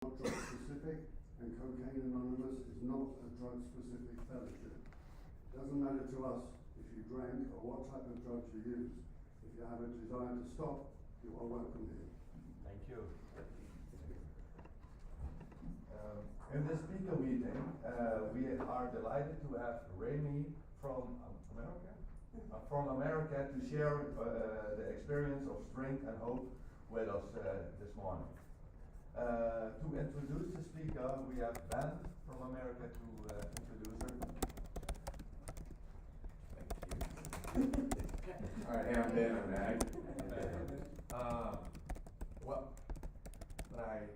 not drug specific, and Cocaine Anonymous is not a drug specific fellowship. It doesn't matter to us if you drank or what type of drugs you use. If you have a desire to stop, you are welcome here. Thank you. In this speaker meeting, we are delighted to have Remy from America? From America to share the experience of strength and hope with us this morning. To introduce the speaker, we have Ben from America to introduce her. Thank you. All right, hey, I'm Ben. I'm an addict. Well, when I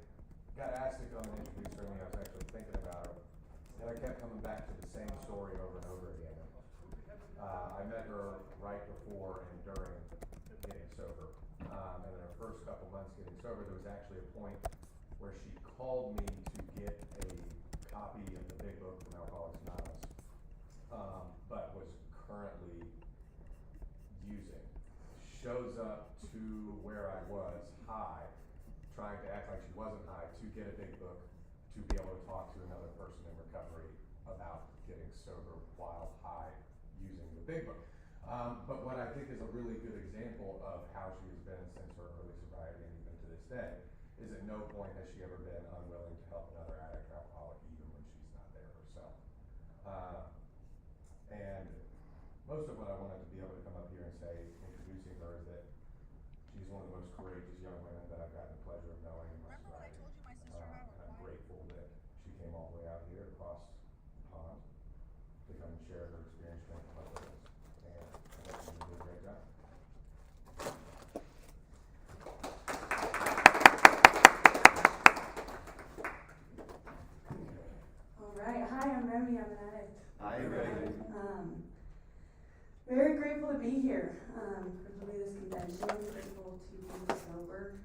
got asked to come and introduce Remy, I was actually thinking about her, and I kept coming back to the same story over and over again. I met her right before and during getting sober, and in her first couple months getting sober, there was actually a point where she called me to get a copy of the big book from Alcoholics Anonymous, but was currently using. Shows up to where I was high, trying to act like she wasn't high to get a big book to be able to talk to another person in recovery about getting sober while high using the big book. But what I think is a really good example of how she has been since her early sobriety and even to this day is at no point has she ever been unwilling to help another addict or alcoholic even when she's not there herself. And most of what I wanted to be able to come up here and say, introducing her, is that she's one of the most courageous young women that I've gotten the pleasure of knowing in my sobriety. And I'm grateful that she came all the way out here across the pond to come and share her experience with us. And I think she did a great job. All right. Hi, I'm Remy. I'm an addict. Hi, Remy. Very grateful to be here. Grateful to be this convention. Grateful to be sober.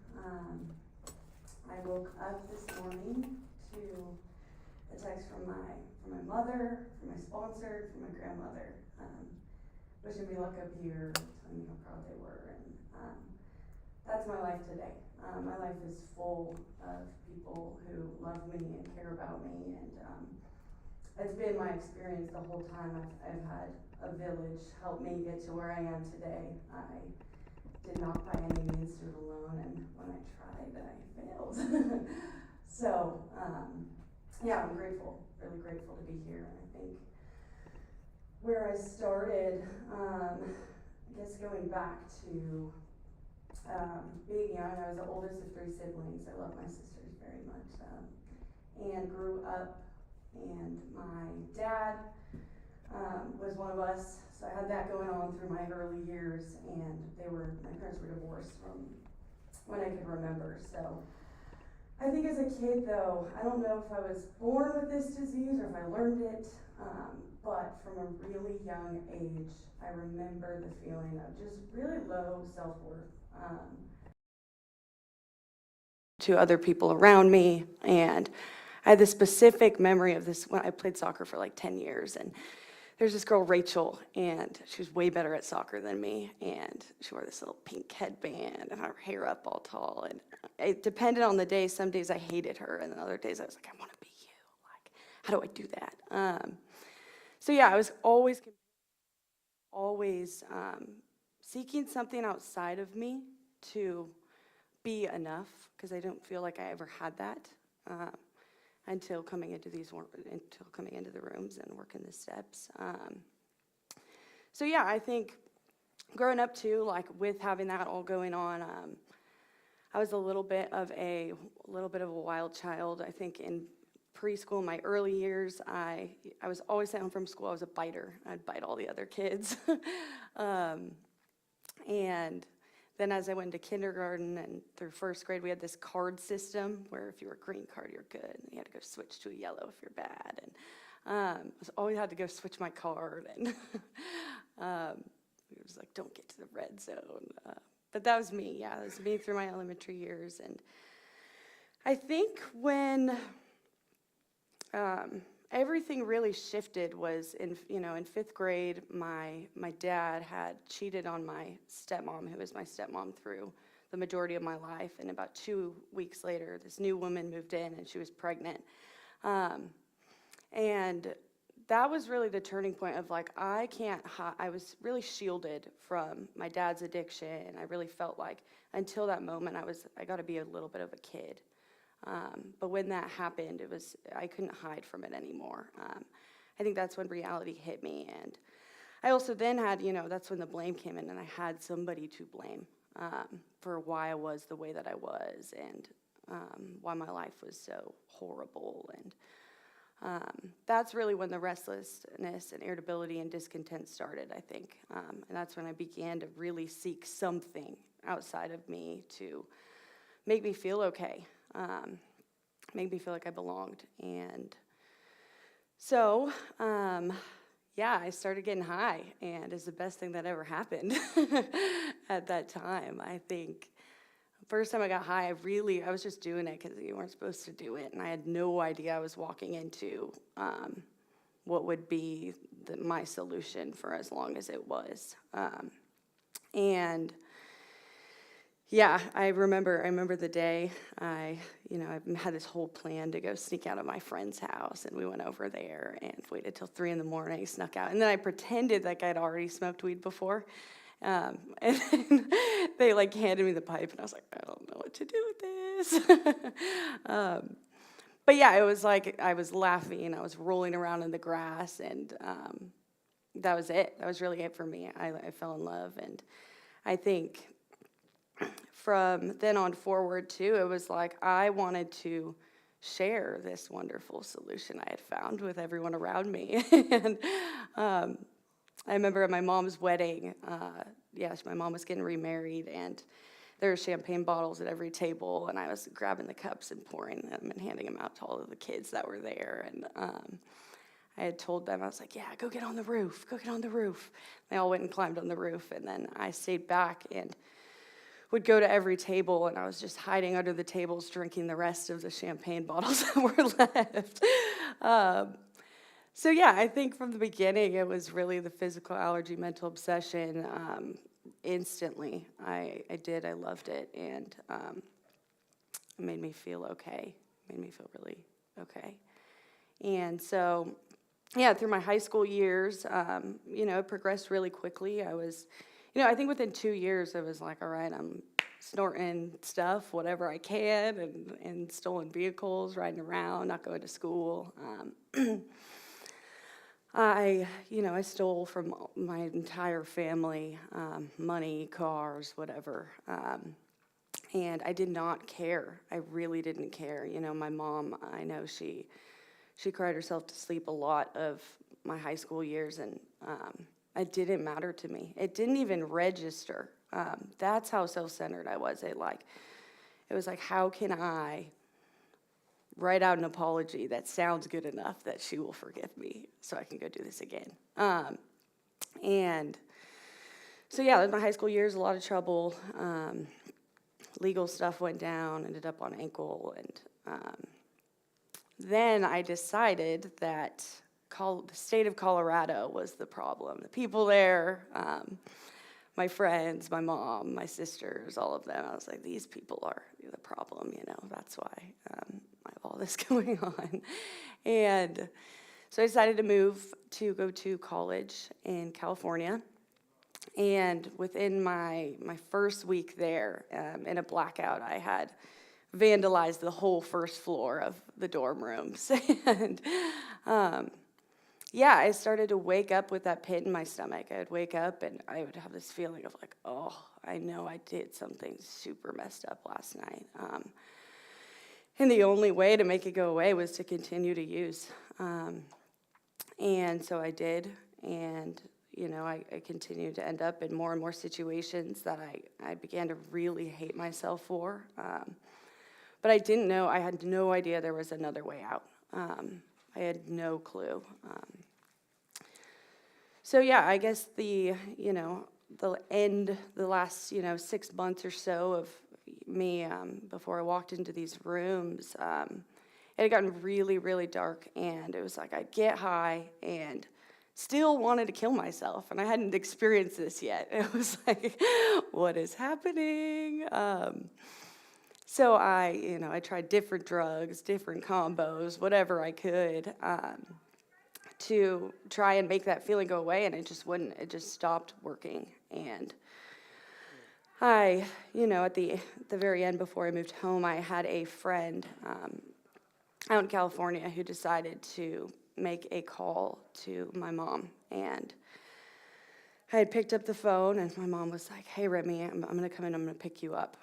I woke up this morning to a text from my mother, from my sponsor, from my grandmother, wishing me luck up here, telling me how proud they were, and that's my life today. My life is full of people who love me and care about me, and it's been my experience the whole time. I've had a village help me get to where I am today. I did not by any means do it alone, and when I tried, I failed. So, yeah, I'm grateful, really grateful to be here. And I think where I started, I guess going back to being young, I was the oldest of 3 siblings. I love my sisters very much, and grew up, and my dad was one of us, so I had that going on through my early years, and my parents were divorced from when I could remember. So I think as a kid, though, I don't know if I was born with this disease or if I learned it, but from a really young age, I remember the feeling of just really low self-worth to other people around me. And I had this specific memory of this when I played soccer for like 10 years, and there's this girl, Rachel, and she was way better at soccer than me, and she wore this little pink headband and her hair up all tall, and it depended on the day. Some days I hated her, and then other days I was like, I want to be you. Like, how do I do that? So yeah, I was always seeking something outside of me to be enough, because I don't feel like I ever had that. Until coming into the rooms and working the steps. So yeah, I think growing up too, like with having that all going on, I was a little bit of a wild child. I think in preschool, my early years, I was always sent home from school. I was a biter. I'd bite all the other kids, and then as I went into kindergarten and through first grade, we had this card system where if you were a green card, you're good. And you had to go switch to a yellow if you're bad. And I always had to go switch my card. And we were just like, don't get to the red zone. But that was me. Yeah, that was me through my elementary years. And I think when everything really shifted was in 5th grade, my dad had cheated on my stepmom, who was my stepmom through the majority of my life. And about 2 weeks later, this new woman moved in, and she was pregnant. And that was really the turning point of like, I was really shielded from my dad's addiction. I really felt like until that moment, I got to be a little bit of a kid. But when that happened, I couldn't hide from it anymore. I think that's when reality hit me. And I also then had, that's when the blame came in, and I had somebody to blame for why I was the way that I was, and why my life was so horrible. And that's really when the restlessness and irritability and discontent started, I think. And that's when I began to really seek something outside of me to make me feel okay, make me feel like I belonged. And so, I started getting high, and it's the best thing that ever happened at that time. I think first time I got high, I was just doing it because you weren't supposed to do it, and I had no idea I was walking into what would be my solution for as long as it was. I remember the day I had this whole plan to go sneak out of my friend's house, and we went over there and waited till 3 a.m, snuck out, and then I pretended like I'd already smoked weed before, and then they handed me the pipe, and I was like, I don't know what to do with this. But yeah, it was like I was laughing and I was rolling around in the grass, and that was it. That was really it for me. I fell in love, and I think from then on forward, too, it was like I wanted to share this wonderful solution I had found with everyone around me. And I remember at my mom's wedding, my mom was getting remarried, and there were champagne bottles at every table, and I was grabbing the cups and pouring them and handing them out to all of the kids that were there. And I had told them, I was like, go get on the roof. They all went and climbed on the roof, and then I stayed back and would go to every table, and I was just hiding under the tables drinking the rest of the champagne bottles that were left. I think from the beginning it was really the physical allergy, mental obsession. Instantly, I loved it, and it made me feel okay, made me feel really okay. And so, through my high school years, it progressed really quickly. I was, I think within 2 years, I was like, all right, I'm snorting stuff, whatever I can, and stolen vehicles, riding around, not going to school. I stole from my entire family, money, cars, whatever. And I did not care. I really didn't care. My mom, I know she cried herself to sleep a lot of my high school years, and it didn't matter to me. It didn't even register. That's how self-centered I was. It was like, how can I write out an apology that sounds good enough that she will forgive me so I can go do this again? My high school years, a lot of trouble. Legal stuff went down, ended up on ankle, and then I decided that the state of Colorado was the problem. The people there, my friends, my mom, my sisters, all of them, I was like, these people are the problem, that's why I have all this going on. And so I decided to go to college in California. And within my first week there, in a blackout, I had vandalized the whole first floor of the dorm rooms. And I started to wake up with that pit in my stomach. I would wake up and I would have this feeling of like, oh, I know I did something super messed up last night. And the only way to make it go away was to continue to use. And so I did, and I continued to end up in more and more situations that I began to really hate myself for. But I had no idea there was another way out. I had no clue. I guess the last 6 months or so of me before I walked into these rooms, it had gotten really, really dark, and it was like I'd get high and still wanted to kill myself, and I hadn't experienced this yet. It was like, what is happening? So I tried different drugs, different combos, whatever I could, to try and make that feeling go away, and it just wouldn't. It just stopped working. And at the very end, before I moved home, I had a friend out in California who decided to make a call to my mom. And I had picked up the phone, and my mom was like, "Hey, Remy, I'm going to come in. I'm going to pick you up.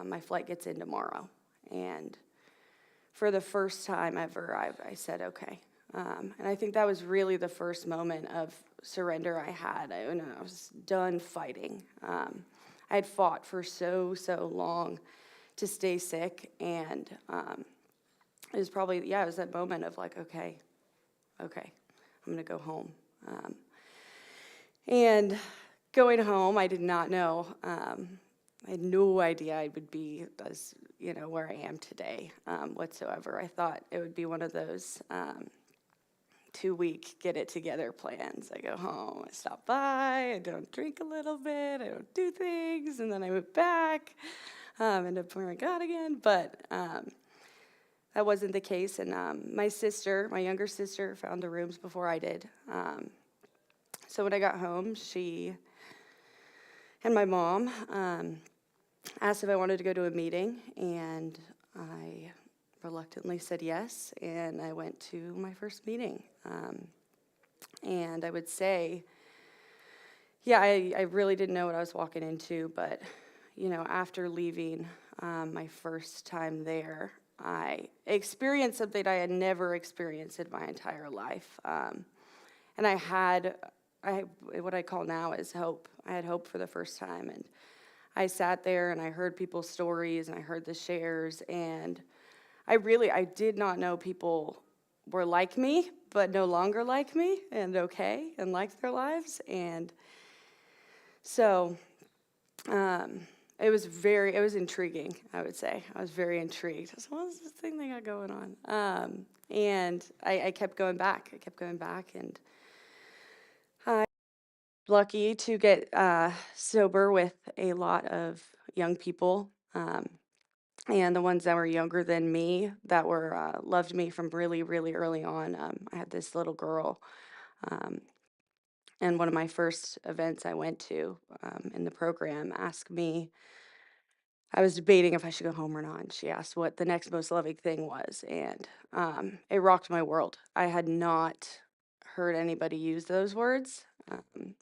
My flight gets in tomorrow." And for the first time ever, I said, okay. And I think that was really the first moment of surrender I had. I was done fighting. I had fought for so long to stay sick, and it was probably, it was that moment of like, okay, I'm going to go home. And going home, I did not know. I had no idea I would be as, where I am today whatsoever. I thought it would be one of those 2-week get it together plans. I go home, I stop by, I don't drink a little bit, I don't do things, and then I move back, end up where I got again. But that wasn't the case. And my younger sister, found the rooms before I did. So when I got home, she and my mom asked if I wanted to go to a meeting, and I reluctantly said yes, and I went to my first meeting. And I would say, I really didn't know what I was walking into, but, after leaving my first time there, I experienced something I had never experienced in my entire life. And I had what I call now is hope. I had hope for the first time, and I sat there and I heard people's stories and I heard the shares, and I did not know people were like me, but no longer like me, and okay, and liked their lives. And so it was intriguing, I would say. I was very intrigued. I was like, what is this thing they got going on? And I kept going back. And I was lucky to get sober with a lot of young people. And the ones that were younger than me that were loved me from really, really early on. I had this little girl, and one of my first events I went to in the program asked me, I was debating if I should go home or not, and she asked what the next most loving thing was, and it rocked my world. I had not heard anybody use those words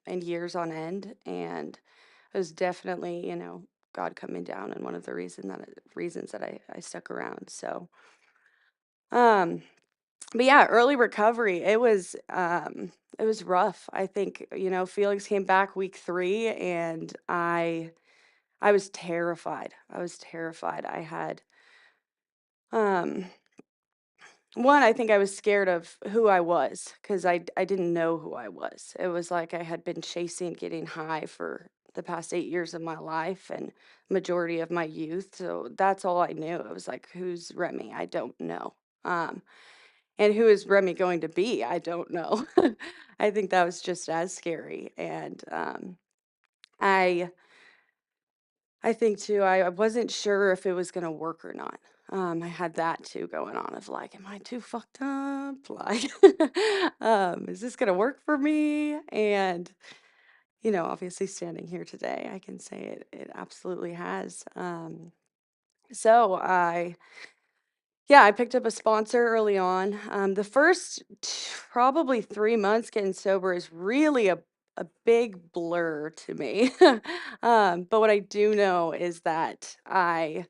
in years on end, and it was definitely, God coming down, and one of the reasons that I stuck around. So, but early recovery, it was rough. I think, Felix came back week 3, and I was terrified. I had, I think I was scared of who I was, because I didn't know who I was. It was like I had been chasing getting high for the past 8 years of my life and majority of my youth. So that's all I knew. It was like, who's Remy? I don't know. And who is Remy going to be? I don't know. I think that was just as scary. And I think too, I wasn't sure if it was going to work or not. I had that too going on of like, am I too fucked up? Like, is this going to work for me? And, obviously standing here today, I can say it absolutely has. So I picked up a sponsor early on. The first probably 3 months getting sober is really a big blur to me. But what I do know is that I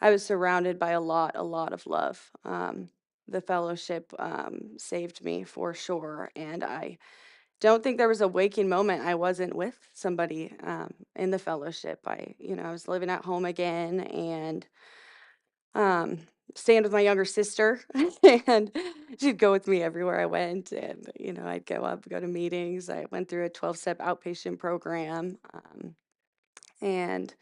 was surrounded by a lot of love. The fellowship saved me for sure, and I don't think there was a waking moment I wasn't with somebody in the fellowship. I was living at home again, and staying with my younger sister, and she'd go with me everywhere I went, and I'd go to meetings. I went through a 12-step outpatient program, and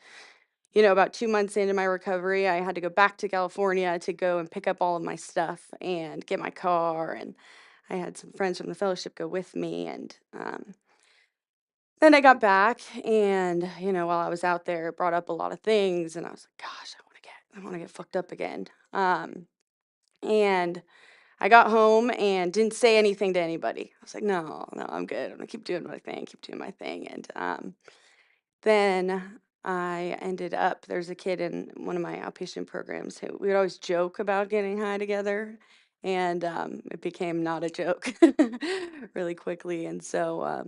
about 2 months into my recovery, I had to go back to California to go and pick up all of my stuff and get my car, and I had some friends from the fellowship go with me, and then I got back, and while I was out there, it brought up a lot of things, and I was like, gosh, I want to get fucked up again. And I got home and didn't say anything to anybody. I was like, no, I'm good. I'm gonna keep doing my thing, And then I ended up, there's a kid in one of my outpatient programs who we would always joke about getting high together. And it became not a joke really quickly. And so,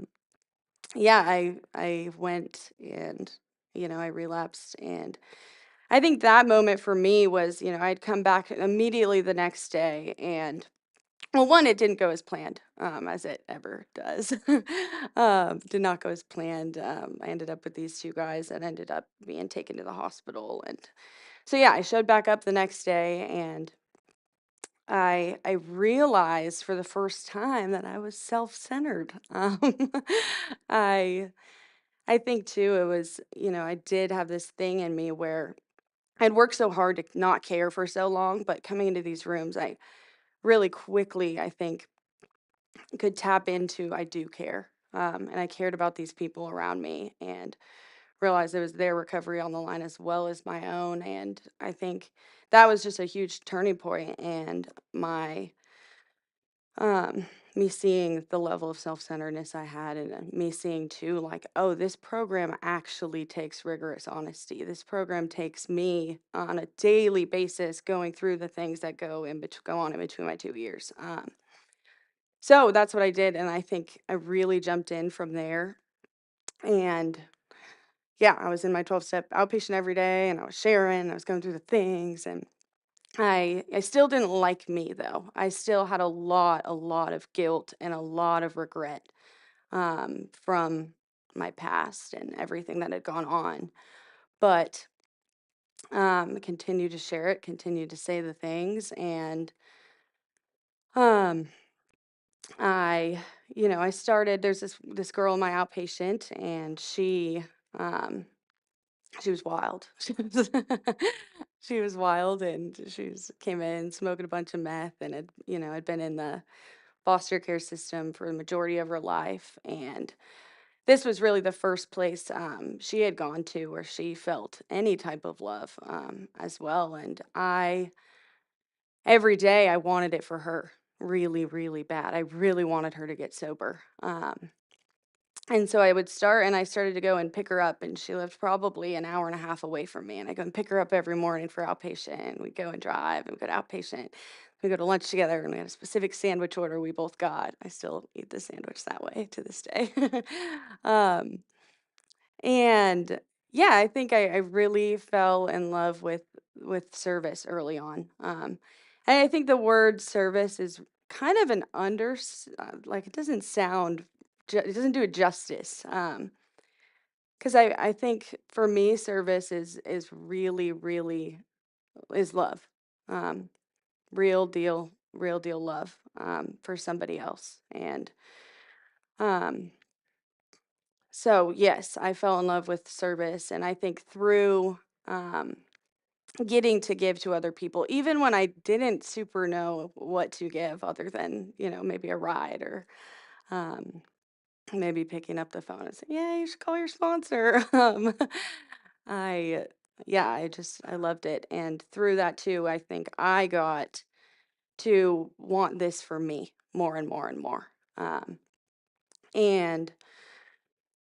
yeah, I went and, I relapsed. And I think that moment for me was, I'd come back immediately the next day, and well, one, it didn't go as planned, as it ever does. Did not go as planned. I ended up with these two guys that ended up being taken to the hospital. And so, yeah, I showed back up the next day, and I realized for the first time that I was self-centered. I I think too it was, I did have this thing in me where I'd worked so hard to not care for so long, but coming into these rooms, I really quickly, I think, could tap into I do care. And I cared about these people around me, and realized it was their recovery on the line as well as my own. And I think that was just a huge turning point, and my um me seeing the level of self-centeredness I had, and me seeing too, like, oh, this program actually takes rigorous honesty. This program takes me on a daily basis going through the things that go on in between my 2 years. So that's what I did, and I think I really jumped in from there. And yeah, I was in my 12-step outpatient every day, and I was sharing, I was going through the things. And I still didn't like me, though. I still had a lot of guilt and a lot of regret from my past and everything that had gone on. But continue to share it, continue to say the things. And um I, I started, there's this girl in my outpatient, and um she was wild. She was wild, and came in smoking a bunch of meth, and had been in the foster care system for the majority of her life. And this was really the first place she had gone to where she felt any type of love, as well. And every day I wanted it for her really, really bad. I really wanted her to get sober. And so I started to go and pick her up, and she lived probably an hour and a half away from me. And I go and pick her up every morning for outpatient. And we go and drive, and we go to outpatient. We go to lunch together, and we had a specific sandwich order we both got. I still eat the sandwich that way to this day. um, and yeah, I think I really fell in love with service early on. And I think the word service is kind of an like, it doesn't sound, it doesn't do it justice. Because I think for me, service is really, really is love. Um, real deal love, for somebody else. And um, so yes, I fell in love with service, and I think through um, getting to give to other people, even when I didn't super know what to give other than, maybe a ride, or um, maybe picking up the phone and saying, yeah, you should call your sponsor. I, yeah, I loved it. And through that too, I think I got to want this for me more and more and more. And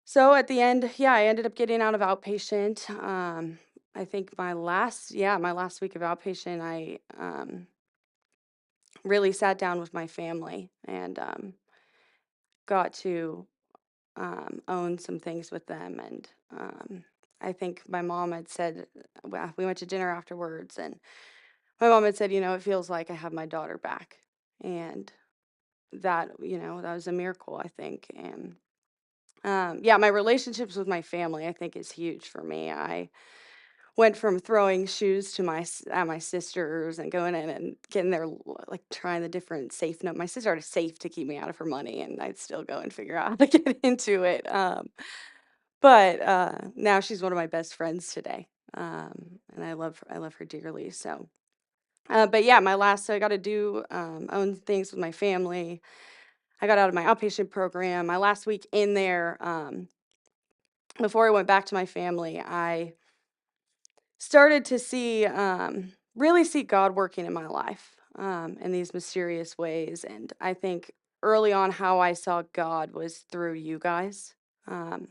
so at the end, yeah, I ended up getting out of outpatient. I think my last week of outpatient, I really sat down with my family, and got to own some things with them. And I think my mom had said, well, we went to dinner afterwards, and my mom had said, it feels like I have my daughter back. And that, that was a miracle, I think. And yeah, my relationships with my family, I think, is huge for me. I went from throwing shoes to at my sister's, and going in and getting there, like, trying the different safe note. My sister had a safe to keep me out of her money, and I'd still go and figure out how to get into it. But now she's one of my best friends today, and I love her dearly. So But yeah, so I got to do own things with my family. I got out of my outpatient program. My last week in there, before I went back to my family, I started to really see God working in my life in these mysterious ways. And I think early on, how I saw God was through you guys. Um,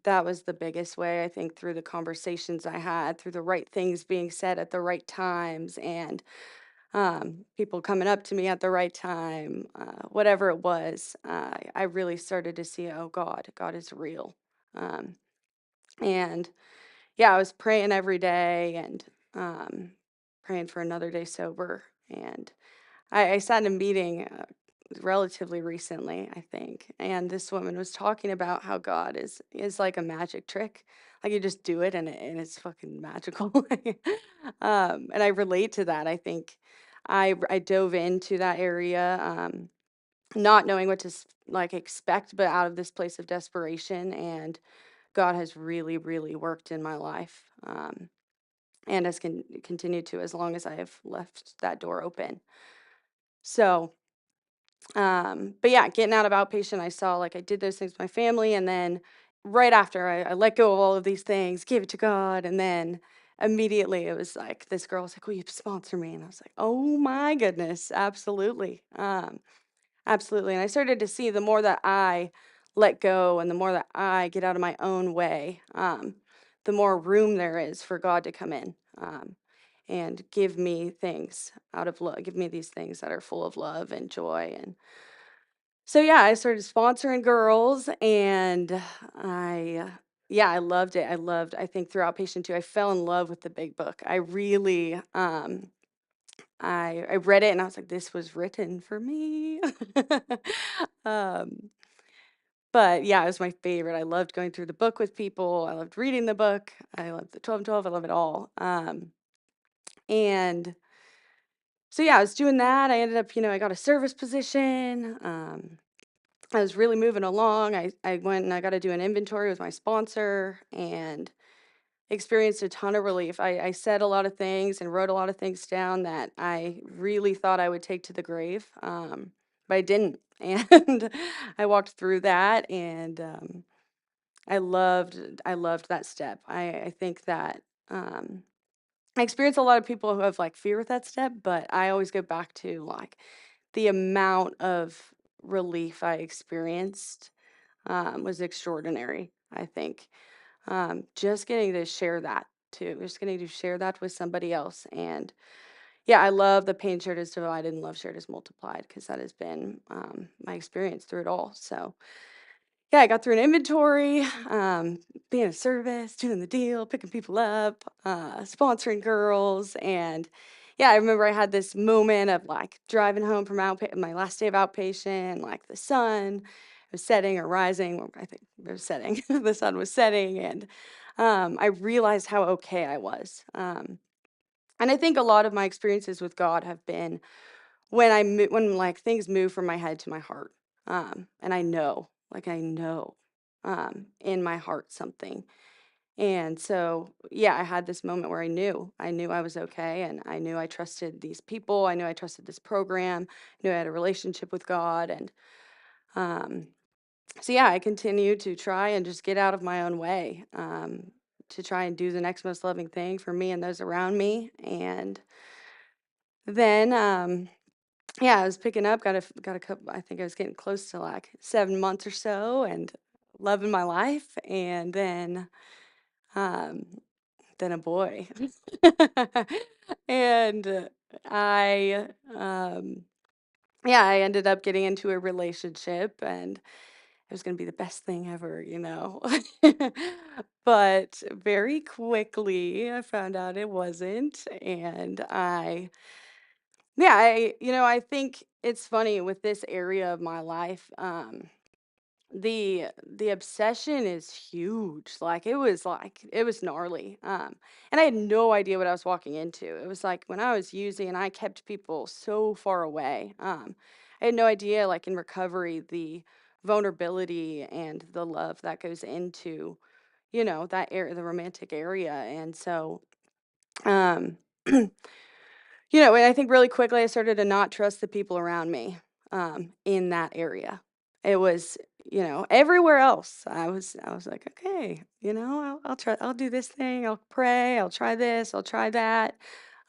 that was the biggest way, I think, through the conversations I had, through the right things being said at the right times, and people coming up to me at the right time, whatever it was. I really started to see, oh, God is real. Um, and yeah, I was praying every day and praying for another day sober. And I sat in a meeting relatively recently, I think, and this woman was talking about how God is like a magic trick. Like you just do it and it's fucking magical. And I relate to that. I think I dove into that area, not knowing what to like expect, but out of this place of desperation, and God has really, really worked in my life, and has continued to as long as I have left that door open. So, but yeah, getting out of outpatient, I saw like I did those things with my family, and then right after I let go of all of these things, gave it to God, and then immediately it was like this girl was like, "Will you sponsor me?" And I was like, "Oh my goodness, absolutely." Absolutely. And I started to see the more that I let go and the more that I get out of my own way, the more room there is for God to come in, and give me things out of love, give me these things that are full of love and joy. And so, yeah, I started sponsoring girls, and yeah, I loved it. I think throughout patient two, I fell in love with the big book. I really, I read it and I was like, this was written for me. um, but yeah, it was my favorite. I loved going through the book with people. I loved reading the book. I loved the 12 and 12. I love it all. And so yeah, I was doing that. I ended up, I got a service position. I was really moving along. I went and I got to do an inventory with my sponsor and experienced a ton of relief. I said a lot of things and wrote a lot of things down that I really thought I would take to the grave, but I didn't. And I walked through that, and I loved that step. I think that I experience a lot of people who have like fear with that step, but I always go back to like the amount of relief I experienced was extraordinary, I think. Just getting to share that too, just getting to share that with somebody else. And yeah, I love the pain shared is divided and love shared is multiplied, because that has been my experience through it all. So yeah, I got through an inventory, being a service, doing the deal, picking people up, sponsoring girls. And yeah, I remember I had this moment of like driving home from my last day of outpatient, like the sun was setting or rising. Well, I think it was setting. The sun was setting. And I realized how okay I was. And I think a lot of my experiences with God have been when like things move from my head to my heart, and I know in my heart something. And so yeah, I had this moment where I knew I was okay, and I knew I trusted these people, I knew I trusted this program, I knew I had a relationship with God. And um so yeah, I continue to try and just get out of my own way, to try and do the next most loving thing for me and those around me. And then yeah, I was picking up, got a couple, I think I was getting close to like 7 months or so, and loving my life. And um, then a boy. And I, yeah, I ended up getting into a relationship, and it was going to be the best thing ever. But very quickly I found out it wasn't. And yeah, I think it's funny with this area of my life. The obsession is huge. Like it was gnarly. And I had no idea what I was walking into. It was like when I was using, and I kept people so far away. I had no idea, like in recovery, the vulnerability and the love that goes into, that area, the romantic area. And so, um, you know, and I think really quickly I started to not trust the people around me in that area. It was, you know, everywhere else. I was like, okay, you know, I'll try. I'll do this thing. I'll pray. I'll try this. I'll try that.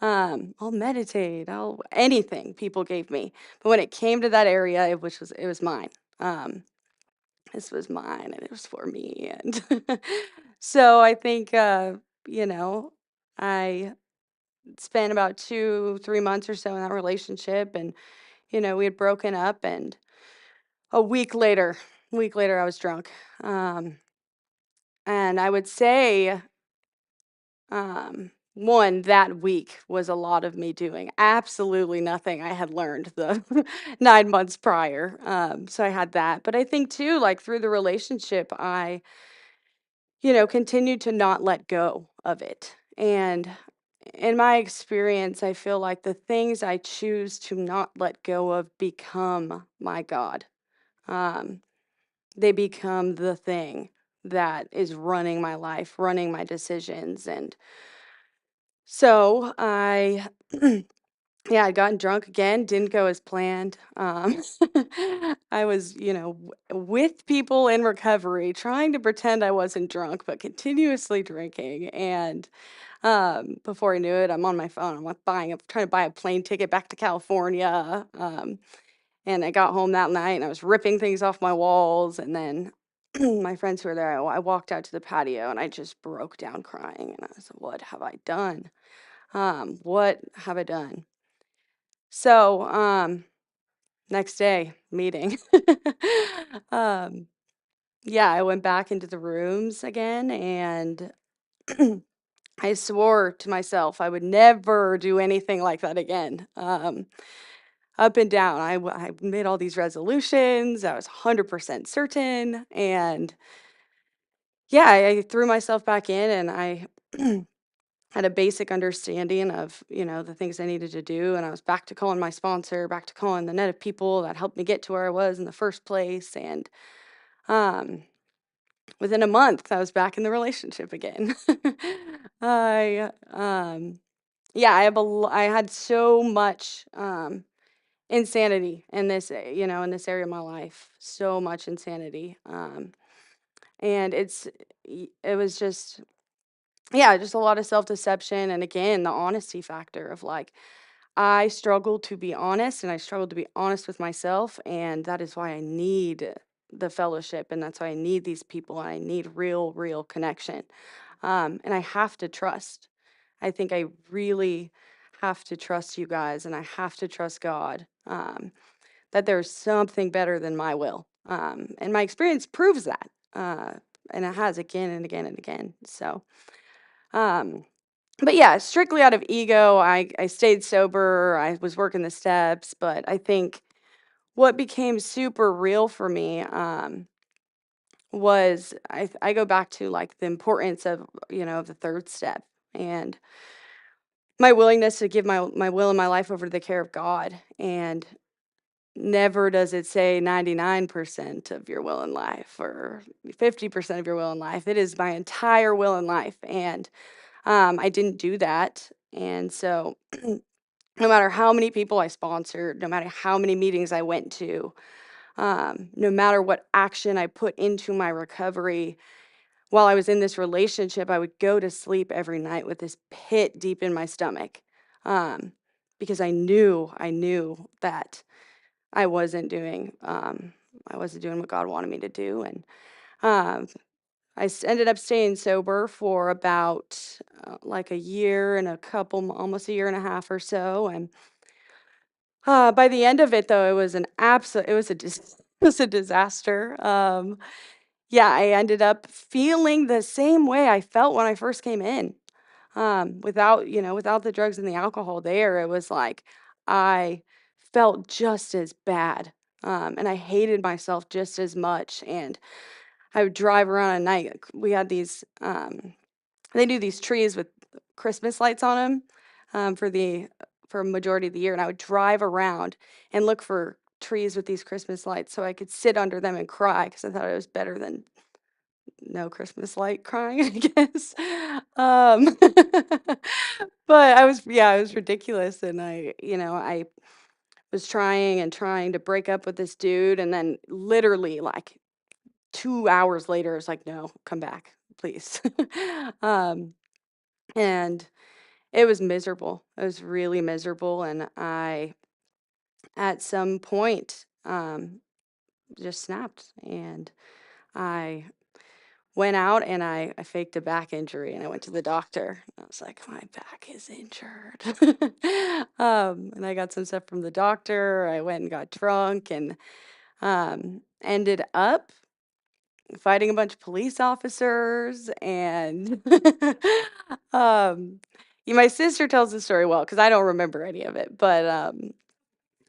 I'll meditate. I'll anything people gave me. But when it came to that area, it was mine. This was mine, and it was for me. And so I think, you know, I spent about 2, 3 months or so in that relationship, and you know, we had broken up, and a week later I was drunk. And I would say, one, that week was a lot of me doing absolutely nothing I had learned the 9 months prior. So I had that. But I think too, like through the relationship, I, you know, continued to not let go of it. And in my experience, I feel like the things I choose to not let go of become my God. Um, they become the thing that is running my life, running my decisions. And so I, yeah, I'd gotten drunk again, didn't go as planned. I was, you know, with people in recovery, trying to pretend I wasn't drunk, but continuously drinking. And before I knew it, I'm on my phone. I'm like trying to buy a plane ticket back to California. And I got home that night and I was ripping things off my walls. And then my friends who were there, I walked out to the patio and I just broke down crying. And I was like, what have I done? What have I done? So, next day, meeting. um, yeah, I went back into the rooms again and I swore to myself I would never do anything like that again. Up and down. I made all these resolutions. I was 100% certain. And yeah, I threw myself back in and I had a basic understanding of, you know, the things I needed to do. And I was back to calling my sponsor, back to calling the net of people that helped me get to where I was in the first place. And um, within a month, I was back in the relationship again. I, yeah, I had so much insanity in this, you know, in this area of my life. So much insanity. And it was just, yeah, just a lot of self-deception. And again, the honesty factor of like, I struggle to be honest and I struggle to be honest with myself. And that is why I need the fellowship. And that's why I need these people. And I need real connection. And I have to trust. I think I really have to trust you guys and I have to trust God. That there's something better than my will. And my experience proves that. And it has again and again and again. So, but yeah, strictly out of ego, I stayed sober. I was working the steps. But I think what became super real for me was I go back to like the importance of, you know, the third step and my willingness to give my will and my life over to the care of God. And never does it say 99% of your will in life or 50% of your will in life. It is my entire will in life. And I didn't do that. And so no matter how many people I sponsored, no matter how many meetings I went to, no matter what action I put into my recovery, while I was in this relationship, I would go to sleep every night with this pit deep in my stomach because I knew that I wasn't doing what God wanted me to do. And um, ended up staying sober for about like a year and almost a year and a half or so. And by the end of it, though, it was it was a disaster. Yeah, I ended up feeling the same way I felt when I first came in. Without the drugs and the alcohol there, it was like I felt just as bad. And I hated myself just as much. And I would drive around at night. We had they do these trees with Christmas lights on them for a majority of the year. And I would drive around and look for trees with these Christmas lights so I could sit under them and cry because I thought it was better than no Christmas light crying, I guess. Um, but I was ridiculous, and I was trying and trying to break up with this dude, and then literally like 2 hours later, it's like, no, come back, please. um, and it was miserable. It was really miserable, and I, at some point, just snapped, and I went out and I faked a back injury, and I went to the doctor. I was like, my back is injured. And I got some stuff from the doctor. I went and got drunk and ended up fighting a bunch of police officers. And my sister tells the story well because I don't remember any of it. But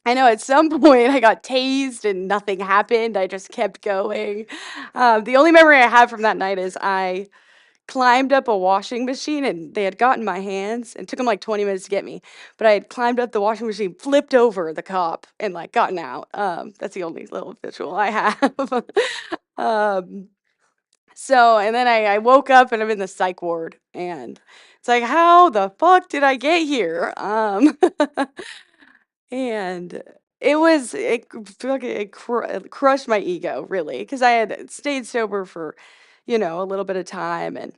I know at some point I got tased and nothing happened. I just kept going. The only memory I have from that night is I climbed up a washing machine, and they had gotten my hands, and it took them like 20 minutes to get me. But I had climbed up the washing machine, flipped over the cop, and like gotten out. That's the only little visual I have. um, and then I woke up and I'm in the psych ward, and it's like, how the fuck did I get here? And it crushed my ego, really, because I had stayed sober for, a little bit of time, and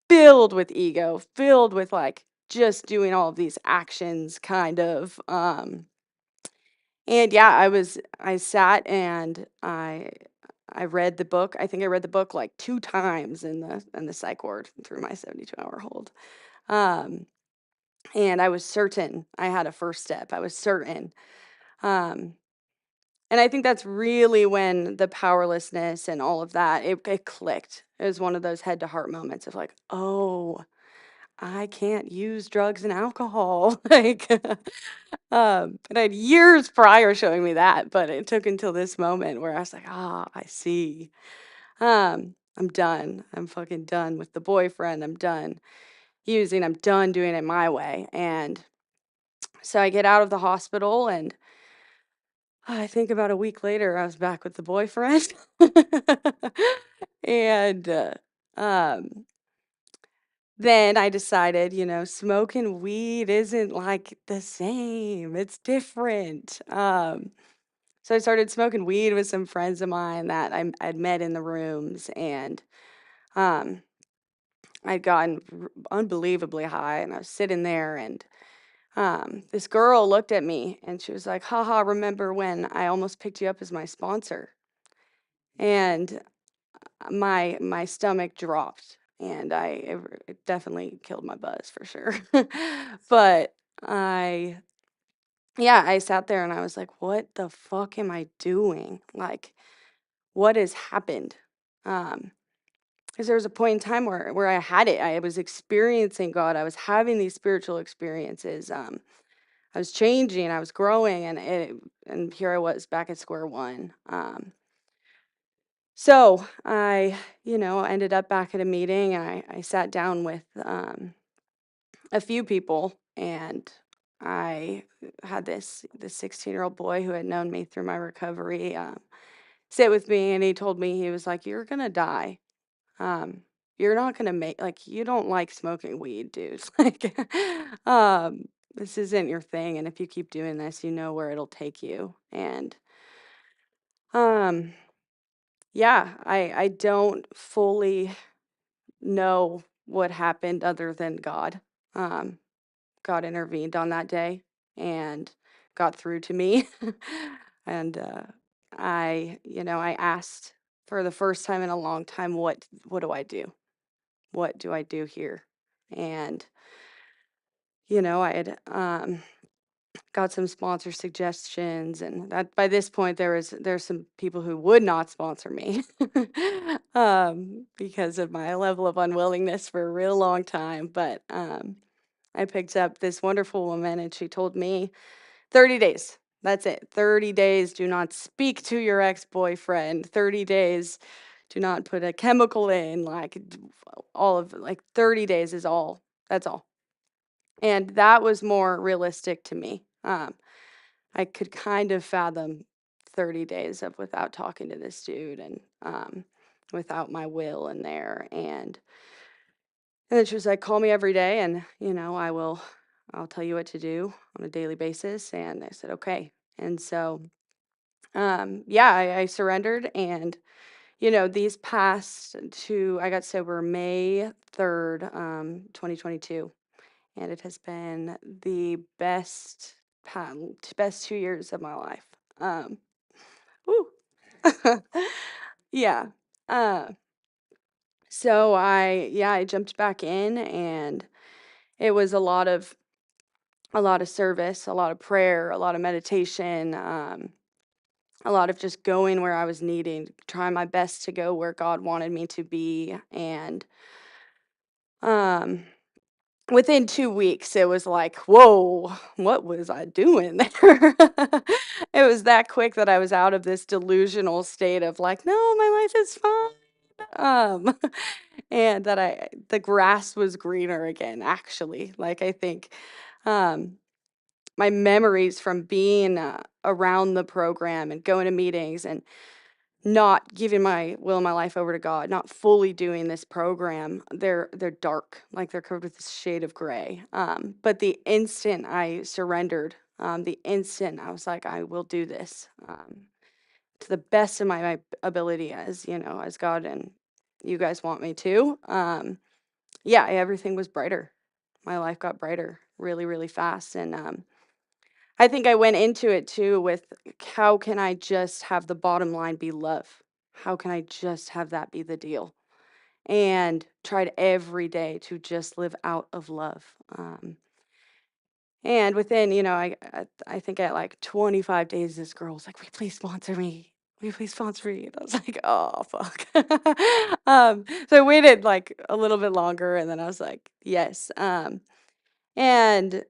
filled with ego, filled with like just doing all of these actions kind of. And yeah, I sat and I read the book. I think I read the book like 2 times in the psych ward through my 72-hour hold. Um, and I was certain I had a first step. I was certain. Um, and I think that's really when the powerlessness and all of that, it clicked. It was one of those head to heart moments of like, oh, I can't use drugs and alcohol. Like, and I had years prior showing me that, but it took until this moment where I was like, ah, I see. I'm done. I'm fucking done with the boyfriend. I'm done using. I'm done doing it my way. And so I get out of the hospital, and I think about a week later, I was back with the boyfriend. And um, then I decided, smoking weed isn't like the same. It's different. So I started smoking weed with some friends of mine that I'd met in the rooms, and um, I'd gotten unbelievably high, and I was sitting there, and this girl looked at me, and she was like, haha, remember when I almost picked you up as my sponsor? And my stomach dropped, and it definitely killed my buzz for sure. But I I sat there and I was like, what the fuck am I doing? Like, what has happened? Because there was a point in time where I had it. I was experiencing God. I was having these spiritual experiences. I was changing. I was growing, and here I was back at square one. So I, ended up back at a meeting, and I sat down with a few people, and I had this 16-year-old boy who had known me through my recovery sit with me, and he told me, he was like, "You're gonna die. Um, you're not gonna make, like, you don't like smoking weed, dude. Like, this isn't your thing, and if you keep doing this, you know where it'll take you." And um, yeah, I don't fully know what happened other than God. Um, God intervened on that day and got through to me. And I asked for the first time in a long time, what do I do? What do I do here? And I had got some sponsor suggestions, and that by this point there's some people who would not sponsor me because of my level of unwillingness for a real long time. But I picked up this wonderful woman, and she told me 30 days. That's it. 30 days. Do not speak to your ex-boyfriend. 30 days. Do not put a chemical in. Like, all of, like, 30 days is all. That's all. And that was more realistic to me. I could kind of fathom 30 days of without talking to this dude, and without my will in there. And then she was like, call me every day and, I'll tell you what to do on a daily basis. And I said, okay. And so, I surrendered. And, these past I got sober May 3rd, 2022. And it has been the best 2 years of my life. Woo. Yeah. Uh, so I jumped back in, and it was a lot of service, a lot of prayer, a lot of meditation, a lot of just going where I was needing, trying my best to go where God wanted me to be. And um, within 2 weeks, it was like, whoa, what was I doing there? It was that quick that I was out of this delusional state of like, no, my life is fine. And that the grass was greener again, actually. Like, I think, um, my memories from being around the program and going to meetings and not giving my will and my life over to God, not fully doing this program, they're dark, like they're covered with this shade of gray. But the instant I surrendered, the instant I was like, I will do this to the best of my ability, as God and you guys want me to. Everything was brighter. My life got brighter really, really fast. And I think I went into it too with, how can I just have the bottom line be love? How can I just have that be the deal? And tried every day to just live out of love. And within, I think at like 25 days, this girl was like, will you please sponsor me? Will you please sponsor me? And I was like, oh, fuck. So I waited like a little bit longer, and then I was like, yes. And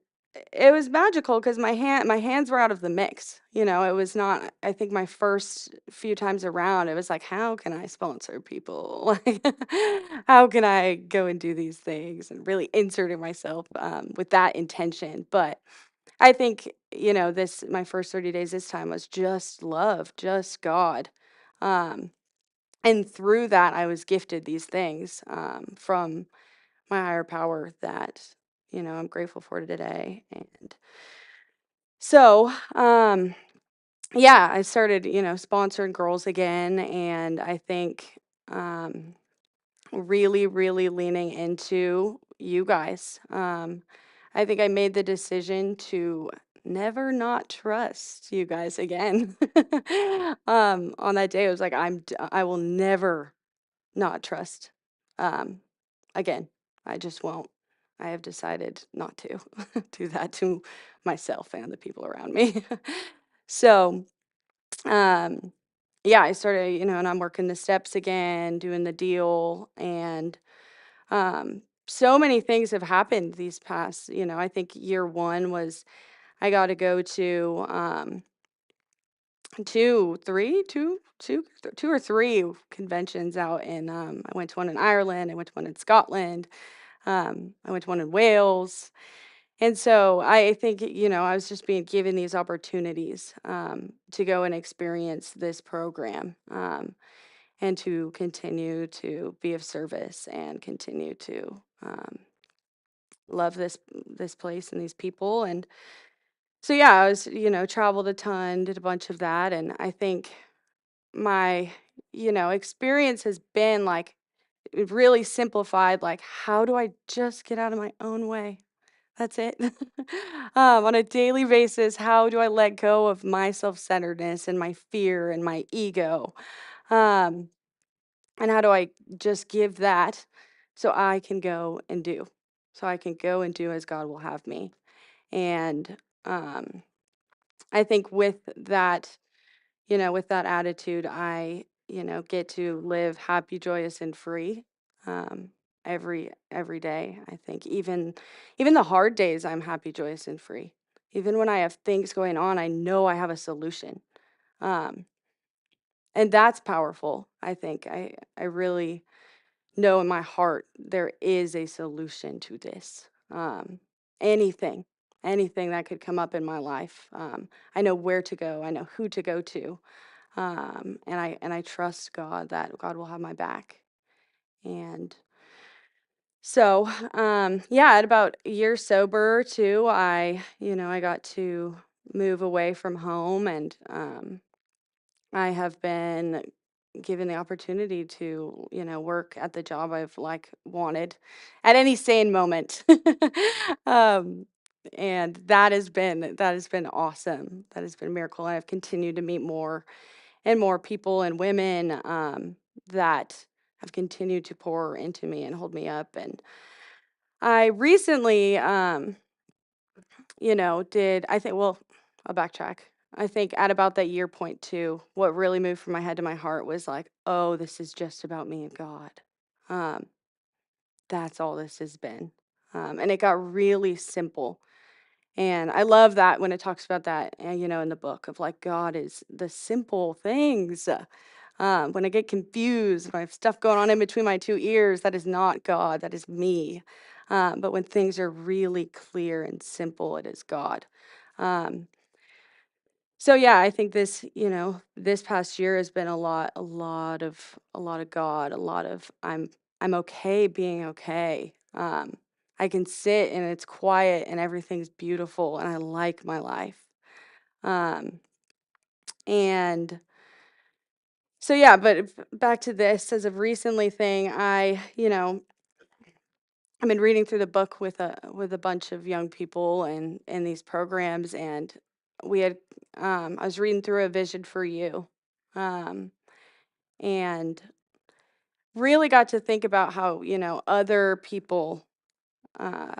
it was magical because my hands were out of the mix. It was not, I think my first few times around, it was like, how can I sponsor people? Like, how can I go and do these things, and really inserting myself with that intention. But I think, my first 30 days this time was just love, just God. Um, and through that, I was gifted these things from my higher power that, I'm grateful for today. And so, I started, sponsoring girls again. And I think really, really leaning into you guys. I think I made the decision to never not trust you guys again. On that day, I was like, I will never not trust um, again. I just won't. I have decided not to do that to myself and the people around me. So, um, I started, and I'm working the steps again, doing the deal, and so many things have happened these past, I think year one was I got to go to two or three conventions out in, I went to one in Ireland, I went to one in Scotland, I went to one in Wales. And so I think, I was just being given these opportunities to go and experience this program, and to continue to be of service and continue to love this place and these people. And so I was, traveled a ton, did a bunch of that. And I think my, experience has been like, it really simplified, like, how do I just get out of my own way? That's it. On a daily basis, how do I let go of my self-centeredness and my fear and my ego? Um, and how do I just give that so I can go and do? So I can go and do as God will have me. And um, I think with that attitude, I, get to live happy, joyous, and free um, every day. I think even the hard days, I'm happy, joyous, and free. Even when I have things going on, I know I have a solution, um, and that's powerful. I think I really know in my heart there is a solution to this. Anything, anything that could come up in my life, I know where to go. I know who to go to. And I trust God that God will have my back. And so, yeah, at about a year sober too, I got to move away from home, and I have been given the opportunity to, work at the job I've wanted at any sane moment. um, and that has been awesome. That has been a miracle. And I've continued to meet more and more people and women that have continued to pour into me and hold me up. And I recently, I'll backtrack. I think at about that year point too, what really moved from my head to my heart was like, oh, this is just about me and God. Um, that's all this has been. And it got really simple. And I love that when it talks about that, in the book of like God is the simple things. When I get confused, when I have stuff going on in between my two ears, that is not God, that is me. But when things are really clear and simple, it is God. Um, so yeah, I think this past year has been a lot of God, a lot of I'm okay being okay. I can sit and it's quiet and everything's beautiful and I like my life. Um, and so yeah, but back to this as of recently thing, I've been reading through the book with a bunch of young people and in these programs, and we had I was reading through A Vision for You, um, and really got to think about how other people uh,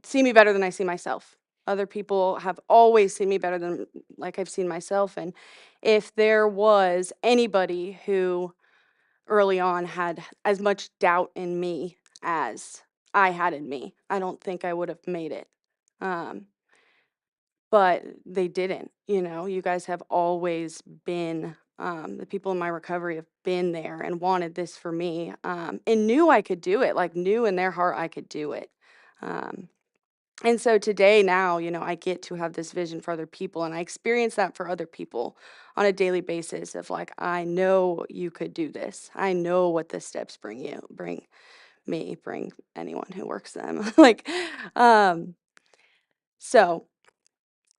see me better than I see myself. Other people have always seen me better than like I've seen myself, and if there was anybody who early on had as much doubt in me as I had in me, I don't think I would have made it. Um, but they didn't. You guys have always been, the people in my recovery have been there and wanted this for me, and knew I could do it, like knew in their heart I could do it. Um, and so today, now, I get to have this vision for other people, and I experience that for other people on a daily basis of like, I know you could do this. I know what the steps bring anyone who works them. like, um, so,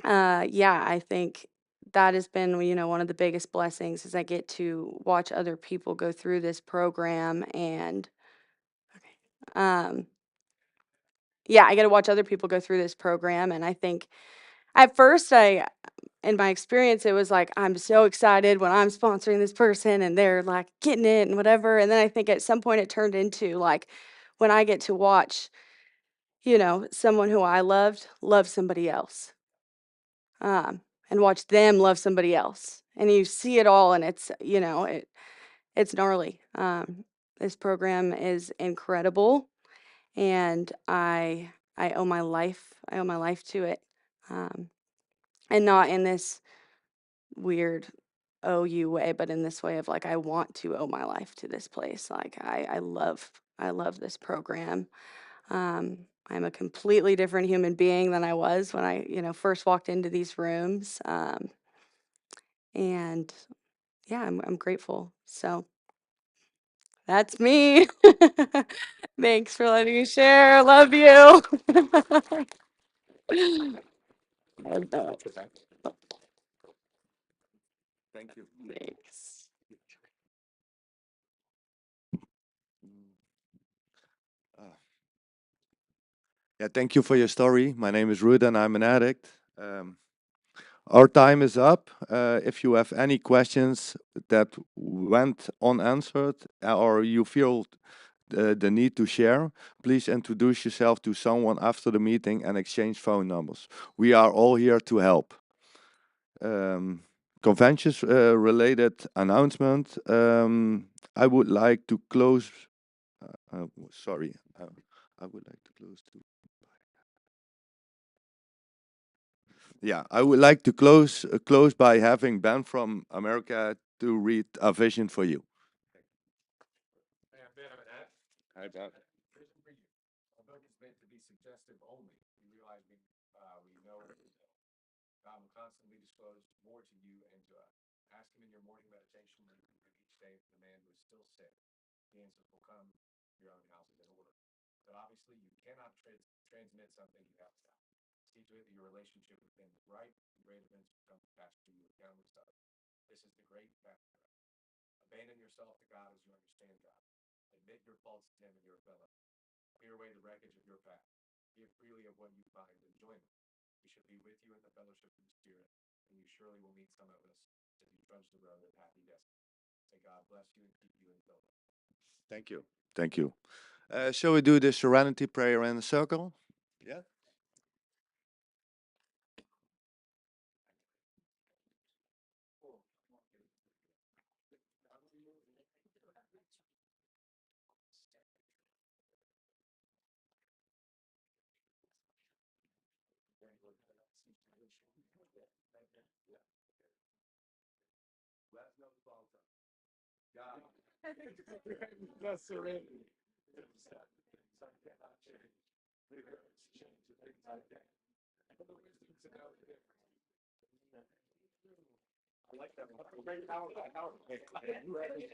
yeah, I think that has been, one of the biggest blessings is I get to watch other people go through this program and, um, yeah, I get to watch other people go through this program. And I think at first in my experience, it was like, I'm so excited when I'm sponsoring this person and they're like getting it and whatever. And then I think at some point it turned into like when I get to watch, someone who I loved love somebody else, and watch them love somebody else. And you see it all, and it's gnarly. This program is incredible, and I owe my life. I owe my life to it, um, and not in this weird OU way, but in this way of like I want to owe my life to this place. Like I love this program. I'm a completely different human being than I was when I first walked into these rooms. And yeah, I'm grateful. So that's me. Thanks for letting me share. Love you. Thank you. Thanks. Uh, yeah, thank you for your story. My name is Ruud and I'm an addict. Our time is up. If you have any questions that went unanswered or you feel the need to share, please introduce yourself to someone after the meeting and exchange phone numbers. We are all here to help. Conventions related announcement. I would like to close. Sorry, I would like to close too. Yeah, I would like to close by having Ben from America to read A Vision for You. Hey, I'm Ben, I'm an addict. Hi, Ben. Vision for you. Our book is meant to be suggestive only. We realize we know everything. God will constantly disclose more to you and to us. Ask him in your morning meditation that you can do each day for the man who is still sick. The answers will come. Your own house is in order. But obviously, you cannot transmit something you have to. See to it that your relationship with him is right, and great events will come to pass to you with countless others. This is the great factor. Abandon yourself to God as you understand God. Admit your faults to him and your fellow. Clear away the wreckage of your past. Give freely of what you find and join him. We should be with you in the fellowship of the Spirit, and you surely will meet some of us as you trudge the road of happy destiny. May God bless you and keep you until then. Thank you. Thank you. Shall we do the serenity prayer in a circle? Yeah. Last note falls up. God. That's serenity. Things I cannot change. The courage to change the things I can. And the wisdom to know the difference. I like that one. Great power. Very good.